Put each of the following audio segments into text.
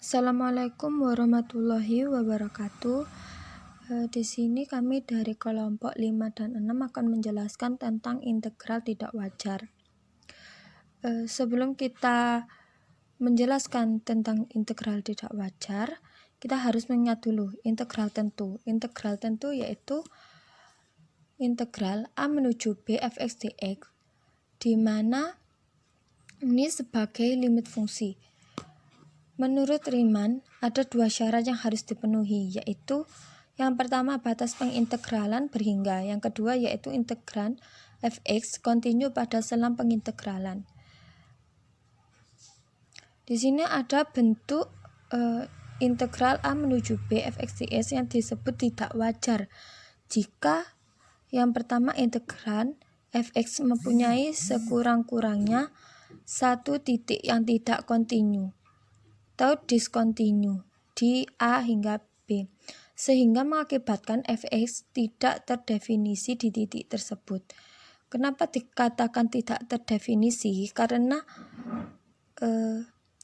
Assalamualaikum warahmatullahi wabarakatuh. Di sini kami dari kelompok 5 dan 6 akan menjelaskan tentang integral tidak wajar. Sebelum kita menjelaskan tentang integral tidak wajar, kita harus mengingat dulu integral tentu. Integral tentu yaitu integral A menuju B fx dx, di mana ini sebagai limit fungsi. Menurut Riemann, ada dua syarat yang harus dipenuhi, yaitu yang pertama batas pengintegralan berhingga, yang kedua yaitu integran fx kontinu pada selang pengintegralan. Di sini ada bentuk integral A menuju B fx dx yang disebut tidak wajar jika yang pertama integran fx mempunyai sekurang-kurangnya satu titik yang tidak kontinu atau diskontinu di A hingga B, sehingga mengakibatkan fx tidak terdefinisi di titik tersebut. Kenapa dikatakan tidak terdefinisi? Karena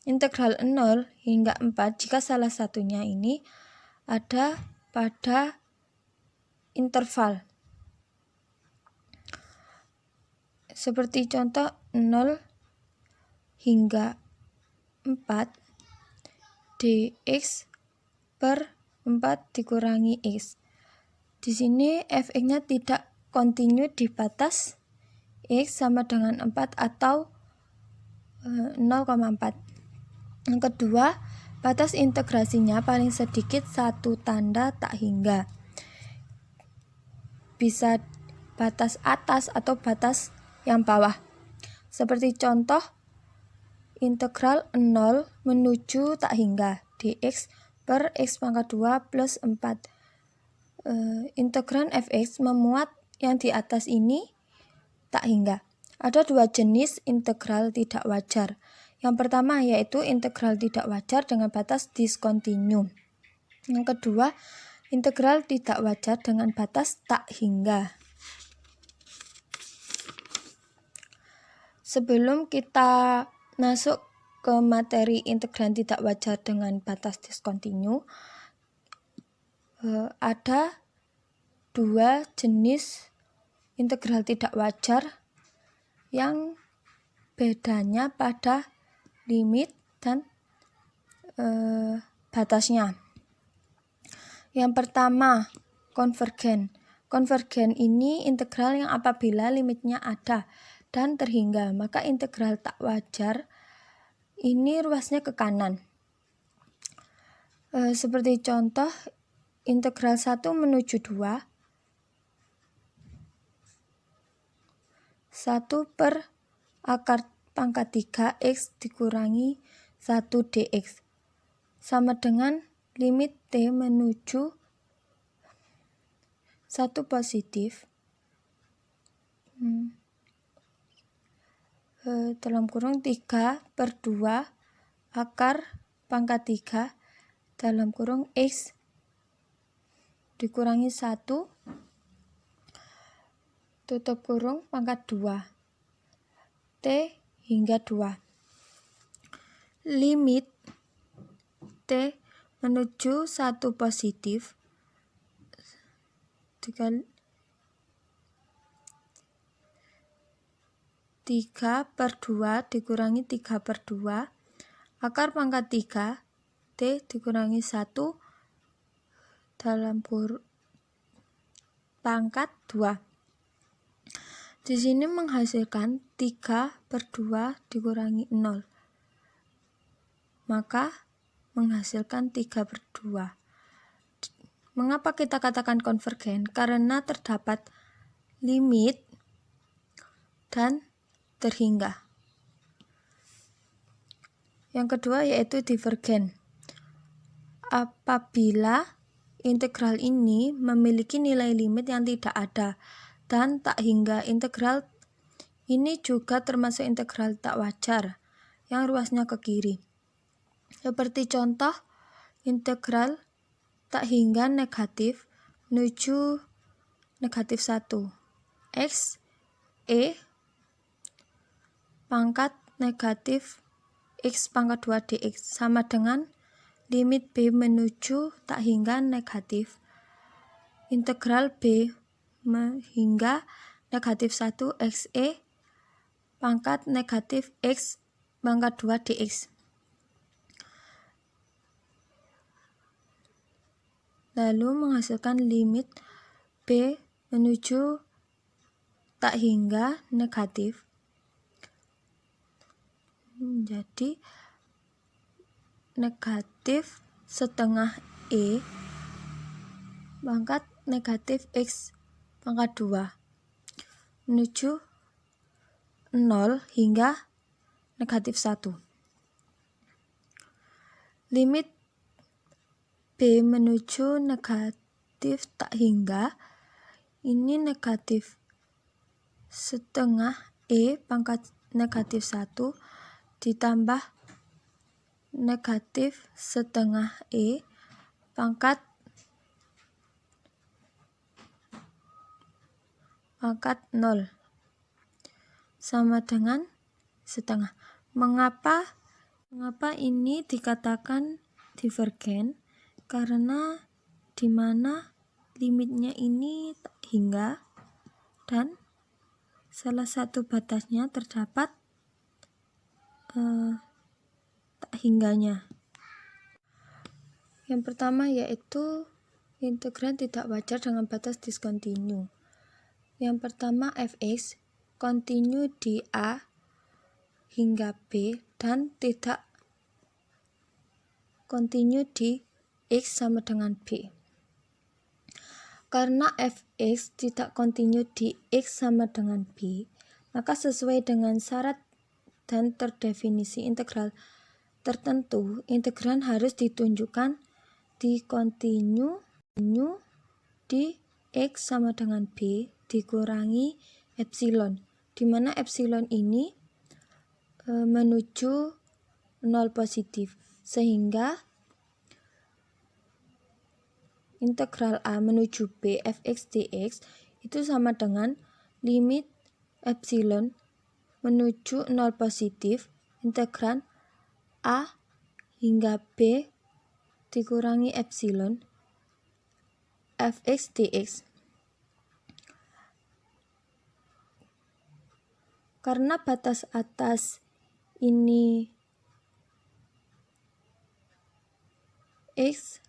integral 0 hingga 4 jika salah satunya ini ada pada interval. Seperti contoh 0 hingga 4 dx per 4 dikurangi x. Di sini fx-nya tidak kontinu di batas x sama dengan 4 atau 0,4. Yang kedua, batas integrasinya paling sedikit satu tanda tak hingga. Bisa batas atas atau batas yang bawah. Seperti contoh integral 0 menuju tak hingga dx per x pangkat 2 plus 4. Integran fx memuat yang di atas ini tak hingga. Ada dua jenis integral tidak wajar. Yang pertama yaitu integral tidak wajar dengan batas diskontinu. Yang kedua, integral tidak wajar dengan batas tak hingga. Sebelum kita masuk ke materi integral tidak wajar dengan batas diskontinu, ada dua jenis integral tidak wajar yang bedanya pada limit dan batasnya. Yang pertama, konvergen. Konvergen ini integral yang apabila limitnya ada dan terhingga, maka integral tak wajar ini ruasnya ke kanan. Seperti contoh integral 1 menuju 2, 1 per akar pangkat 3 x dikurangi 1 dx sama dengan limit t menuju 1 positif dalam kurung 3 per 2 akar pangkat 3 dalam kurung x dikurangi 1 tutup kurung pangkat 2 t hingga 2. Limit t menuju 1 positif dikali 3 per 2 dikurangi 3 per 2 akar pangkat 3 t dikurangi 1 dalam kurung pangkat 2. Di sini menghasilkan 3 per 2 dikurangi 0. Maka menghasilkan 3 per 2. Mengapa kita katakan konvergen? Karena terdapat limit dan terhingga. Yang kedua yaitu divergen. Apabila integral ini memiliki nilai limit yang tidak ada dan tak hingga, integral ini juga termasuk integral tak wajar yang ruasnya ke kiri. Seperti contoh integral tak hingga negatif menuju negatif 1 x e pangkat negatif x pangkat 2 dx sama dengan limit B menuju tak hingga negatif, integral B hingga negatif 1 xe pangkat negatif x pangkat 2 dx. Lalu menghasilkan limit B menuju tak hingga negatif. Jadi negatif setengah E pangkat negatif X pangkat 2 menuju 0 hingga negatif 1. Limit B menuju negatif tak hingga, ini negatif setengah E pangkat negatif 1 ditambah negatif setengah E pangkat 0 sama dengan setengah. Mengapa ini dikatakan divergen? Karena dimana limitnya ini tak hingga dan salah satu batasnya terdapat tak hingganya. Yang pertama yaitu integran tidak wajar dengan batas diskontinu. Yang pertama fx kontinu di A hingga B dan tidak kontinu di X sama dengan B. Karena fx tidak kontinu di X sama dengan B, maka sesuai dengan syarat dan terdefinisi integral tertentu, integran harus ditunjukkan di kontinu di X sama dengan B dikurangi epsilon, di mana epsilon ini menuju 0 positif, sehingga integral A menuju B fx dx itu sama dengan limit epsilon menuju 0 positif integran A hingga B dikurangi epsilon fx dx. Karena batas atas ini X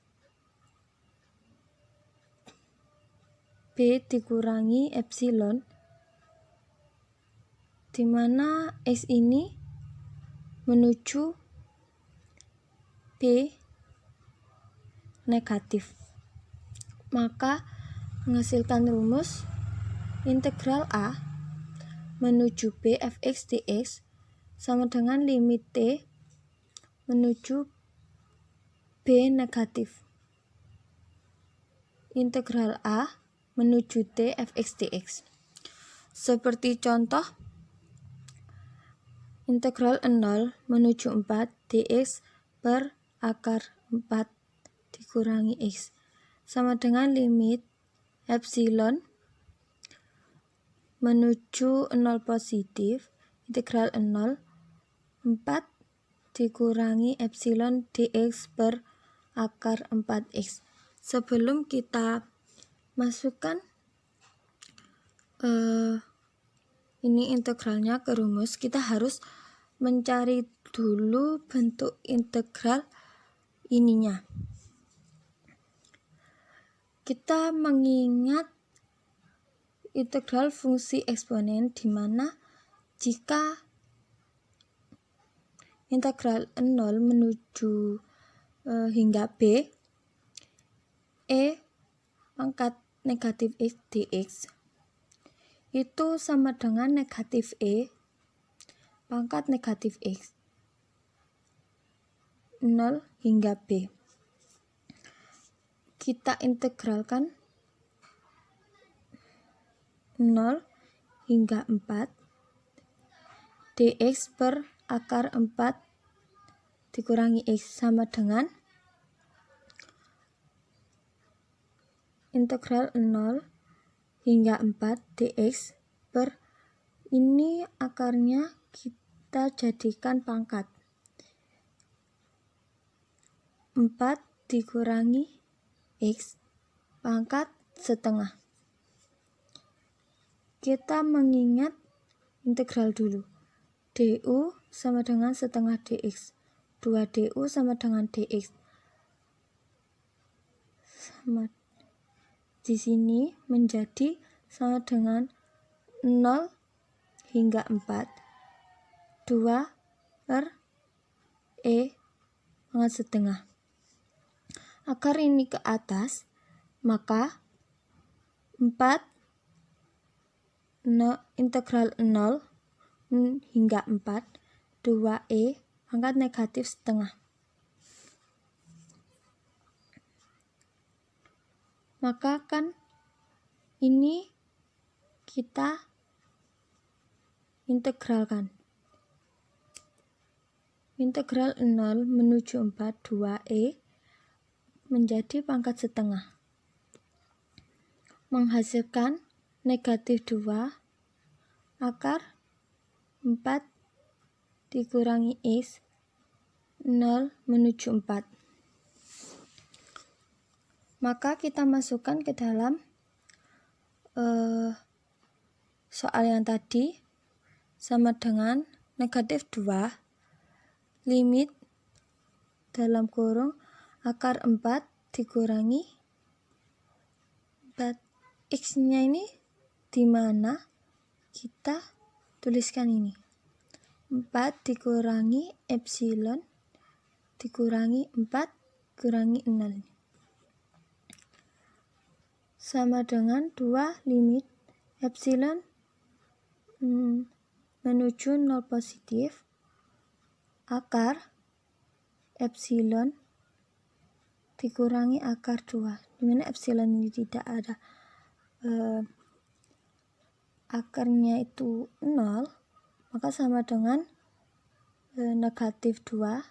B dikurangi epsilon, di mana X ini menuju B negatif, maka menghasilkan rumus integral A menuju B fx dx sama dengan limit T menuju B negatif integral A menuju T fx dx. Seperti contoh integral 0 menuju 4 dx per akar 4 dikurangi X sama dengan limit epsilon menuju 0 positif integral 0 4 dikurangi epsilon dx per akar 4x. Sebelum kita masukkan ini integralnya ke rumus, kita harus mencari dulu bentuk integral ininya. Kita mengingat integral fungsi eksponen, di mana jika integral 0 menuju hingga B E pangkat negatif X dx itu sama dengan negatif E pangkat negatif X 0 hingga B. Kita integralkan 0 hingga 4 dx per akar 4 dikurangi X sama dengan integral 0 hingga 4 dx per ini akarnya kita jadikan pangkat 4 dikurangi X pangkat setengah. Kita mengingat integral dulu. du sama dengan setengah dx. 2du sama dengan dx. Di sini menjadi sama dengan 0 hingga 4. 2 per pangkat setengah. Agar ini ke atas, maka 4 integral 0 hingga 4 2e pangkat negatif setengah. Maka kan ini kita integralkan. Integral 0 menuju 4 2e menjadi pangkat setengah. Menghasilkan negatif 2 akar 4 dikurangi X 0 menuju 4. Maka kita masukkan ke dalam soal yang tadi sama dengan negatif 2 limit dalam kurung akar 4 dikurangi 4. X-nya ini di mana kita tuliskan ini. 4 dikurangi epsilon dikurangi 4 kurangi 0. Sama dengan 2 limit epsilon menuju 0 positif akar epsilon dikurangi akar 2, dimana epsilon ini tidak ada akarnya itu 0, maka sama dengan negatif 2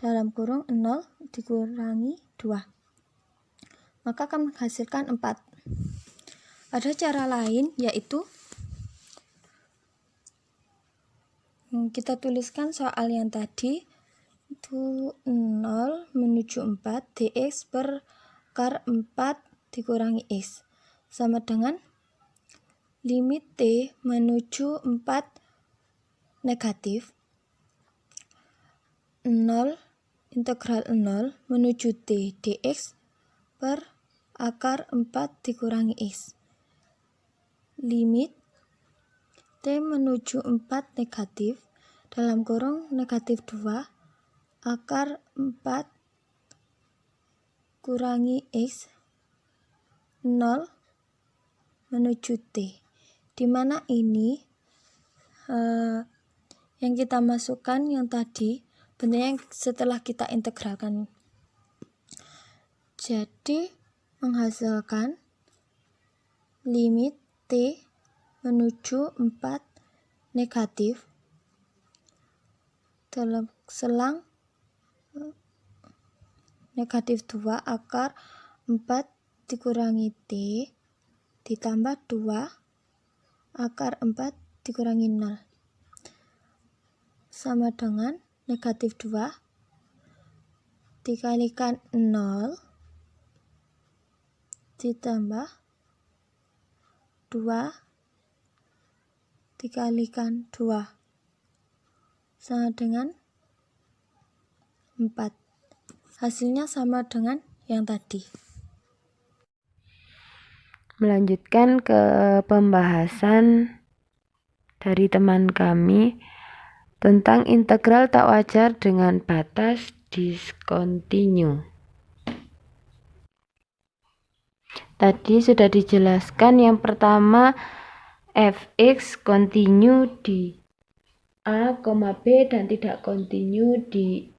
dalam kurung 0 dikurangi 2, maka akan menghasilkan 4. Ada cara lain, yaitu kita tuliskan soal yang tadi itu 0 menuju 4 dx per akar 4 dikurangi x sama dengan limit t menuju 4 negatif 0 integral 0 menuju t dx per akar 4 dikurangi x. Limit t menuju 4 negatif dalam kurung negatif 2 akar 4 kurangi x 0 menuju t, dimana ini yang kita masukkan yang tadi bentuknya setelah kita integralkan. Jadi menghasilkan limit t menuju 4 negatif dalam selang negatif 2 akar 4 dikurangi t ditambah 2 akar 4 dikurangi 0 sama dengan negatif 2 dikalikan 0 ditambah 2 dikalikan 2 sama dengan 4. Hasilnya sama dengan yang tadi. Melanjutkan ke pembahasan dari teman kami tentang integral tak wajar dengan batas diskontinu. Tadi sudah dijelaskan yang pertama fx kontinu di a, B dan tidak kontinu di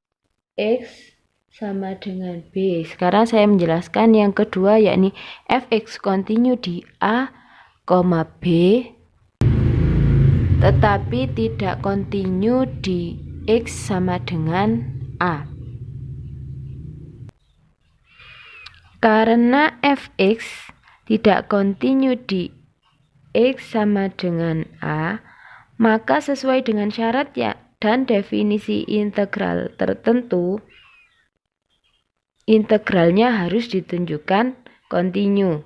x sama dengan b. Sekarang saya menjelaskan yang kedua, yakni fx kontinu di a, B tetapi tidak kontinu di x sama dengan a. Karena fx tidak kontinu di x sama dengan a, maka sesuai dengan syarat dan definisi integral tertentu, integralnya harus ditunjukkan kontinu.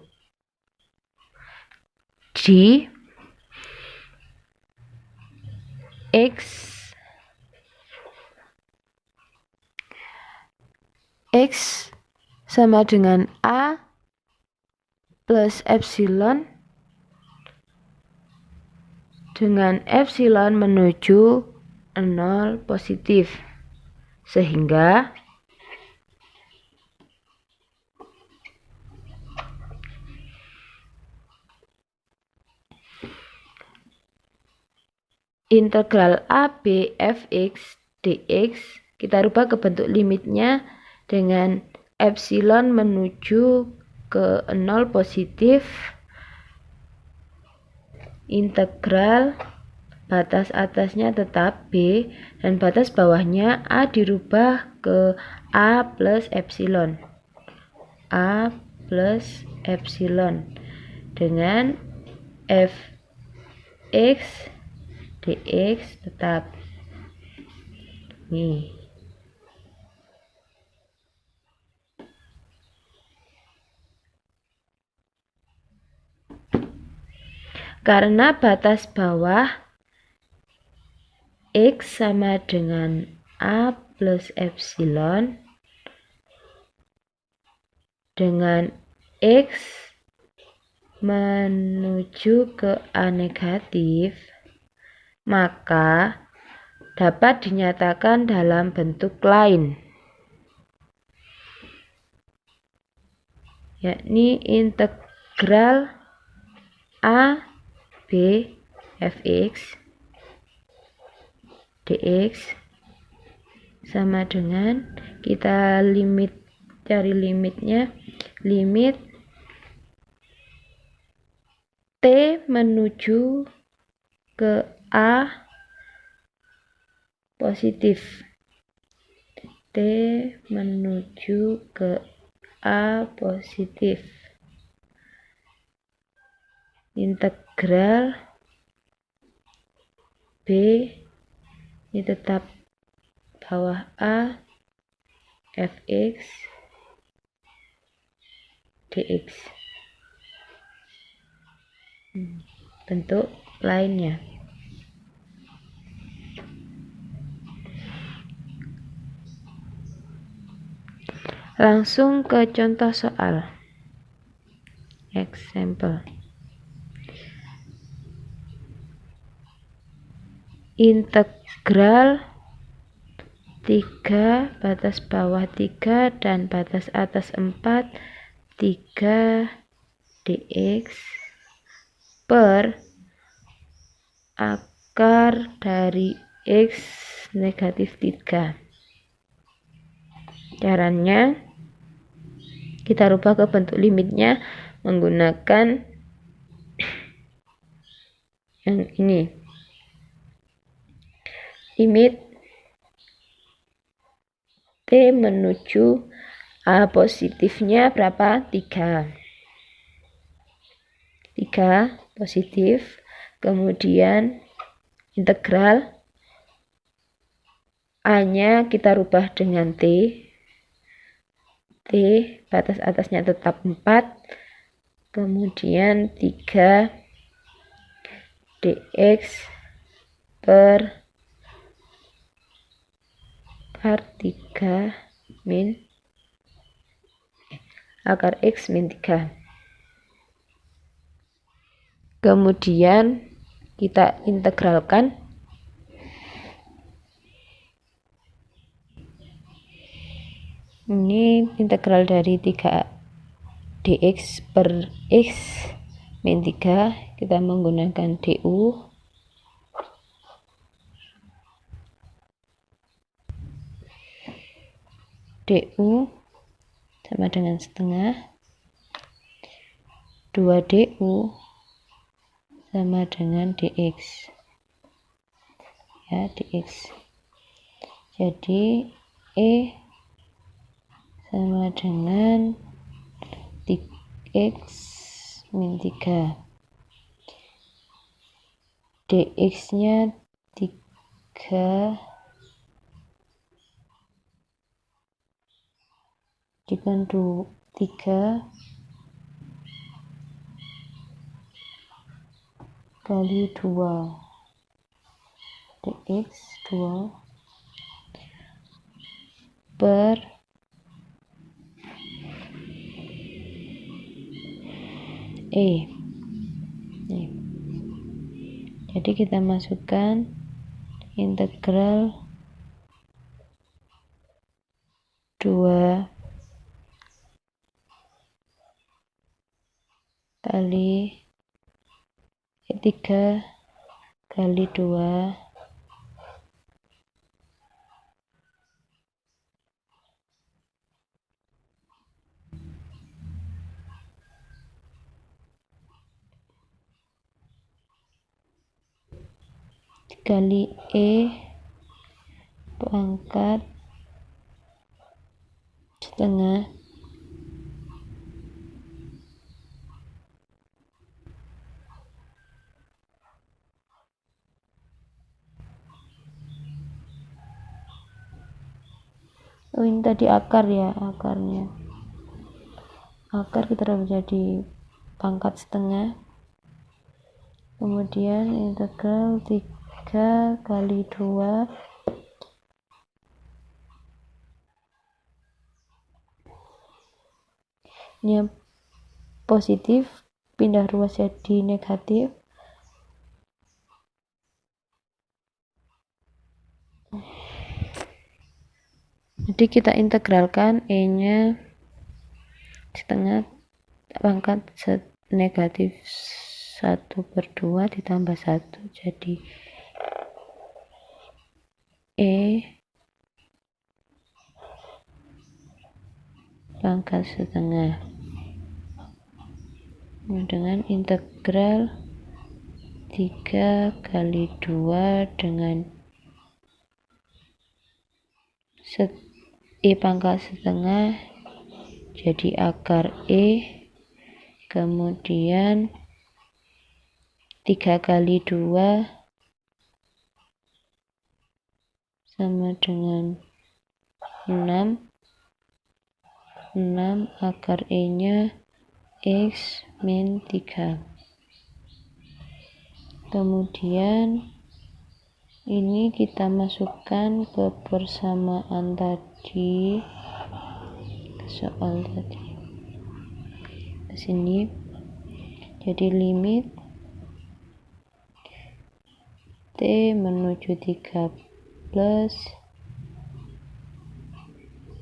Di X sama dengan A plus epsilon dengan epsilon menuju 0 positif. Sehingga integral AB fx dx kita rubah ke bentuk limitnya dengan epsilon menuju ke 0 positif, integral batas atasnya tetap B dan batas bawahnya A dirubah ke A plus epsilon dengan fx dx tetap. Nih. Karena batas bawah X sama dengan A plus epsilon dengan X menuju ke A negatif, maka dapat dinyatakan dalam bentuk lain, yakni integral A B fx dx sama dengan kita cari limitnya, limit T menuju ke A positif, T menuju ke A positif, integral B ini tetap bawah A fx dx. Bentuk lainnya. Langsung ke contoh soal. Example. Integral 3 batas bawah 3 dan batas atas 4 3 dx per akar dari x negatif 3. Caranya kita rubah ke bentuk limitnya menggunakan yang ini. Limit T menuju A positifnya berapa? 3 positif. Kemudian integral A-nya kita rubah dengan T batas atasnya tetap 4, kemudian 3 dx per akar x min 3. Kemudian kita integralkan ini integral dari 3 dx per x min 3 kita menggunakan du sama dengan setengah 2 du sama dengan dx ya, dx. Jadi E sama dengan x min 3, dx nya 3 jadikan 3 kali 2 dx 2 per E. Nih. Jadi kita masukkan integral 2 kali 3 kali 2 kali E pangkat setengah ini tadi akar ya, akarnya akar kita dapat jadi pangkat setengah, kemudian integral 3 kali 2 ini yang positif pindah ruas jadi negatif, jadi kita integralkan E nya setengah pangkat negatif 1/2 ditambah 1 jadi E pangkat setengah dengan integral 3 kali 2 dengan E pangkat setengah jadi akar E, kemudian 3 kali 2 sama dengan 6 akar E nya X min 3, kemudian ini kita masukkan ke persamaan tadi, ke soal tadi ke sini, jadi limit T menuju 3 plus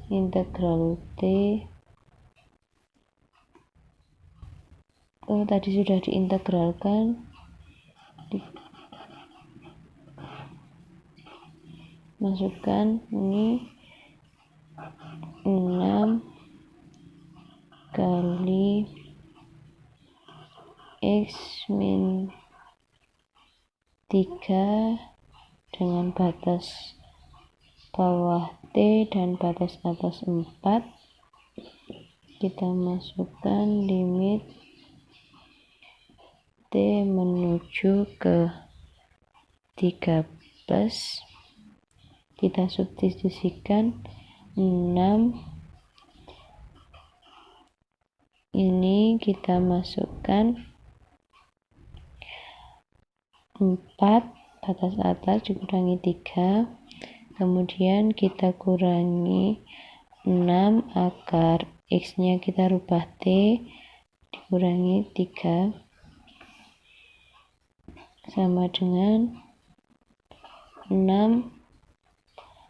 integral T tadi sudah diintegralkan, masukkan ini 6 kali X min 3 dengan batas bawah T dan batas atas 4, kita masukkan limit T menuju ke 3 plus, kita substitusikan 6 ini kita masukkan 4 batas atas dikurangi 3, kemudian kita kurangi 6 akar X nya kita rubah T dikurangi 3 sama dengan 6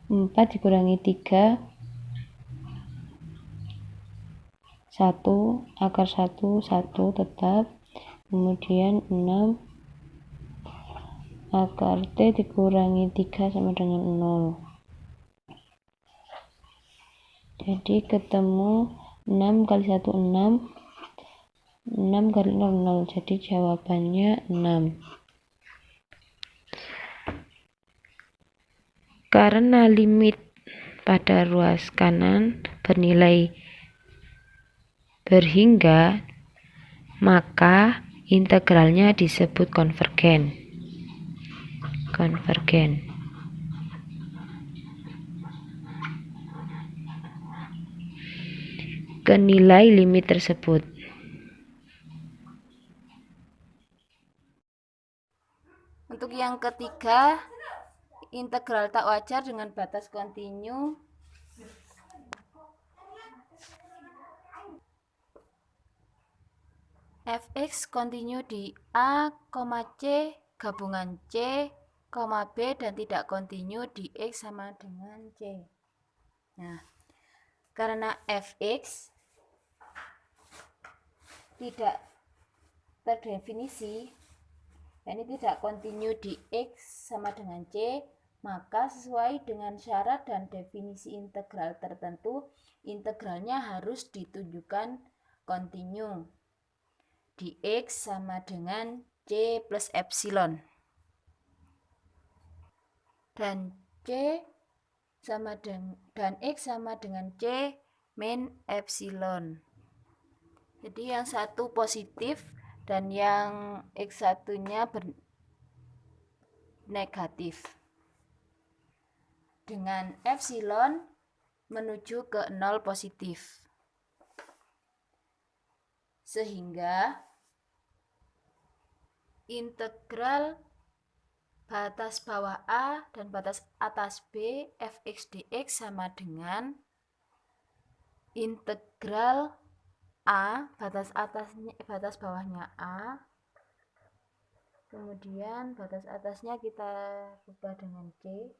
4 dikurangi 3 1 akar 1 tetap, kemudian 6 akar T dikurangi 3 sama dengan 0, jadi ketemu 6 kali 1 6 kali 0 0, jadi jawabannya 6. Karena limit pada ruas kanan bernilai berhingga, maka integralnya disebut konvergen. ke nilai limit tersebut. Untuk yang ketiga, integral tak wajar dengan batas kontinu. Fx kontinu di A, C, gabungan C, B, dan tidak kontinu di X sama dengan C. Nah, karena Fx tidak terdefinisi, ini tidak kontinu di X sama dengan C, maka sesuai dengan syarat dan definisi integral tertentu, integralnya harus ditunjukkan kontinu di X sama dengan C plus epsilon. Dan X sama dengan C min epsilon. Jadi yang satu positif dan yang X satunya negatif. Dengan epsilon menuju ke 0 positif. Sehingga integral batas bawah A dan batas atas B fx dx sama dengan integral A, batas bawahnya A, kemudian batas atasnya kita ubah dengan C.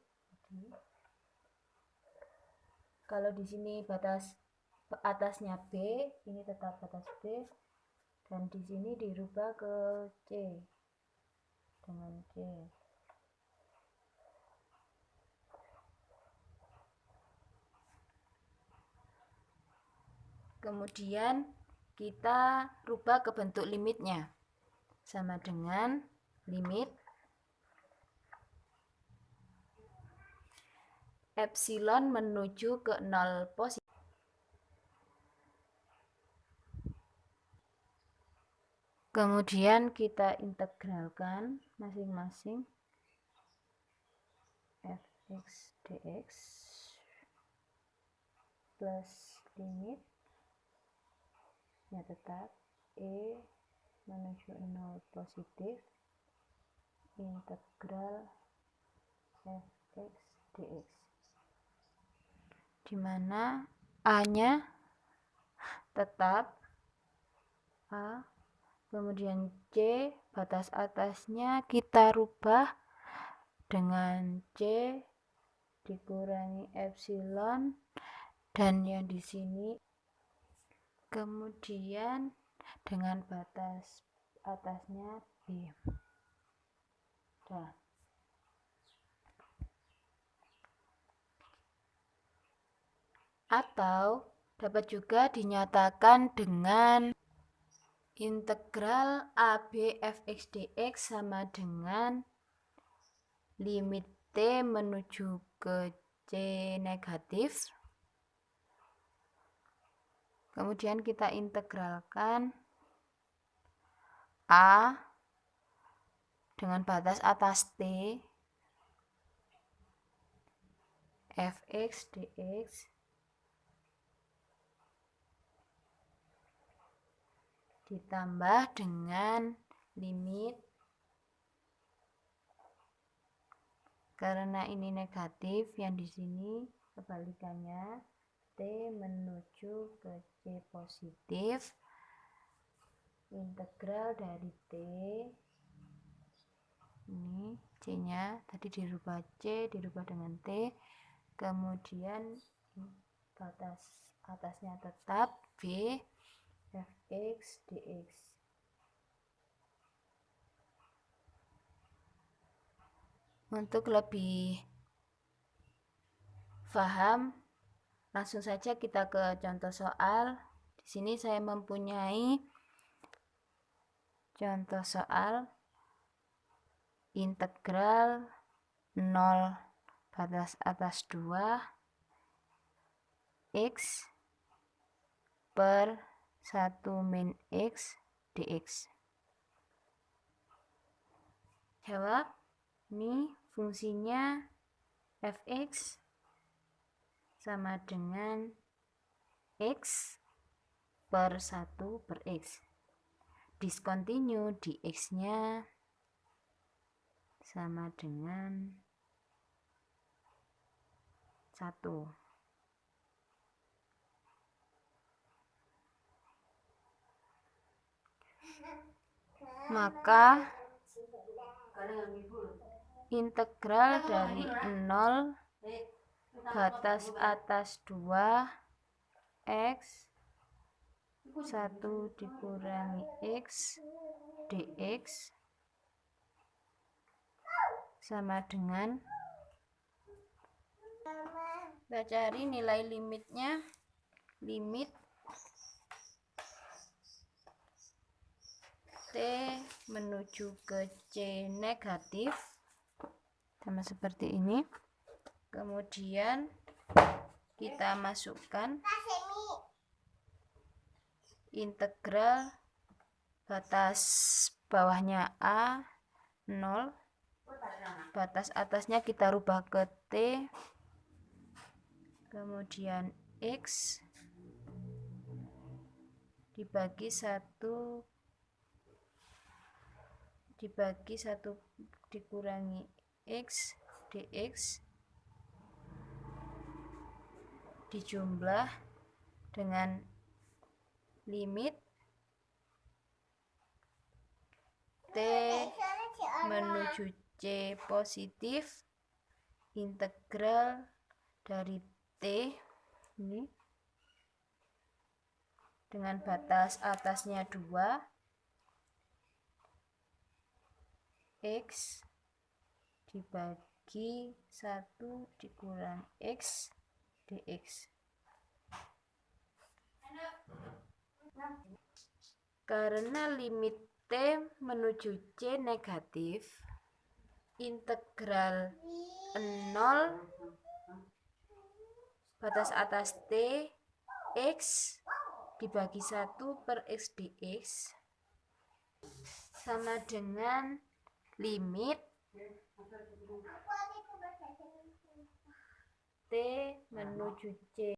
Kalau di sini batas atasnya B, ini tetap batas B, dan di sini dirubah ke C dengan C. Kemudian kita rubah ke bentuk limitnya, sama dengan limit epsilon menuju ke 0 positif. Kemudian kita integralkan masing-masing fx dx plus limit tetap E menuju 0 positif integral fx dx, dimana A-nya tetap A, kemudian C batas atasnya kita rubah dengan C dikurangi epsilon, dan yang di sini kemudian dengan batas atasnya B. Nah, atau dapat juga dinyatakan dengan integral AB fx dx sama dengan limit T menuju ke C negatif. Kemudian kita integralkan A dengan batas atas T fx dx ditambah dengan limit, karena ini negatif, yang di sini kebalikannya T menuju ke C positif, integral dari T ini C nya tadi dirubah C dirubah dengan T, kemudian batas atasnya tetap B fx dx. Untuk lebih paham, langsung saja kita ke contoh soal. Di sini saya mempunyai contoh soal integral 0 batas atas 2 x per 1 min x dx. Jawab, ini fungsinya fx sama dengan x per 1 per X. Discontinue di X-nya sama dengan 1. Maka integral dari 0 batas atas 2 X 1 dikurangi X dx sama dengan, kita cari nilai limitnya, limit T menuju ke C negatif sama seperti ini. Kemudian kita masukkan integral batas bawahnya A 0, batas atasnya kita rubah ke T, kemudian X dibagi 1 dikurangi X dx dijumlah dengan limit T menuju C positif integral dari T ini dengan batas atasnya 2 X dibagi 1 dikurang X dx. Karena limit T menuju C negatif, integral 0 batas atas T X dibagi 1 per X dx sama dengan limit T menuju C.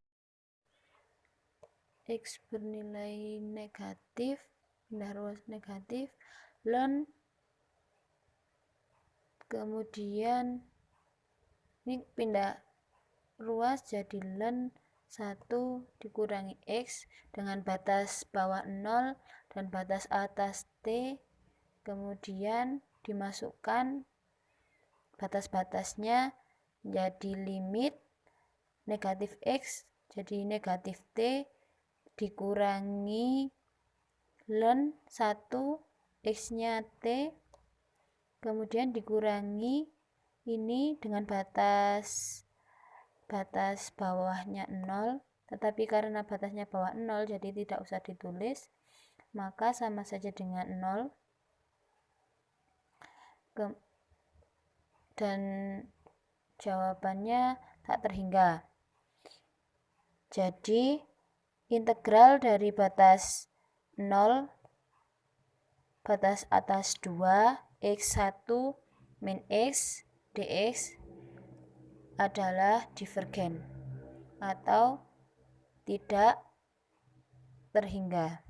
X bernilai negatif, pindah ruas negatif, ln kemudian ini pindah ruas jadi ln 1 dikurangi X dengan batas bawah 0 dan batas atas T, kemudian dimasukkan batas-batasnya jadi limit negatif X jadi negatif T dikurangi ln 1 X-nya T, kemudian dikurangi ini dengan batas bawahnya 0, tetapi karena batasnya bawah 0 jadi tidak usah ditulis, maka sama saja dengan 0. Dan jawabannya tak terhingga. Jadi integral dari batas 0 batas atas 2 X1 min X dx adalah divergen atau tidak terhingga.